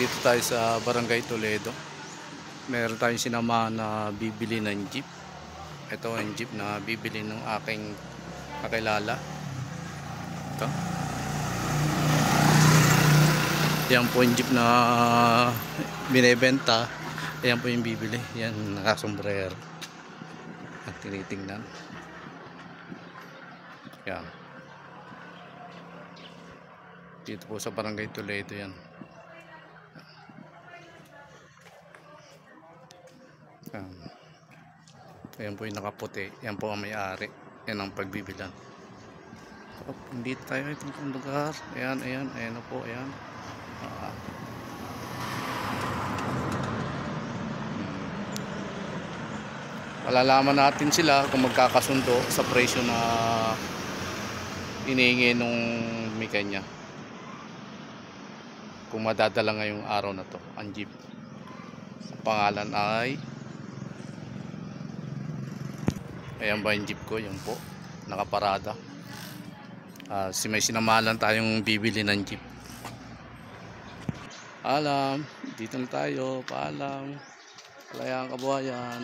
Dito tayo sa Barangay Toledo. Meron tayong sinamahan na bibili ng jeep. Ito ang jeep na bibili ng aking kakilala. Ito. Yan po yung jeep na binebenta. Yan po yung bibili. Yan, nakasombrero. At tinitingnan. Yan. Dito po sa Barangay Toledo yan. Ayan po yung nakaputi. Yan po ang may-ari. Yan ang pagbibilan. Hindi tayo itong lugar. Ayan, ayan, ayan na po. Ayan. Malalaman natin sila kung magkakasundo sa presyo na inihingi nung may kanya. Kung madadala ngayong araw na to ang jeep. Ang pangalan ay, ayan ba yung jeep ko? Yun po, nakaparada. May sinamalan tayong bibili ng jeep. Dito na tayo. Paalam. Kalayaan Kabuhayan.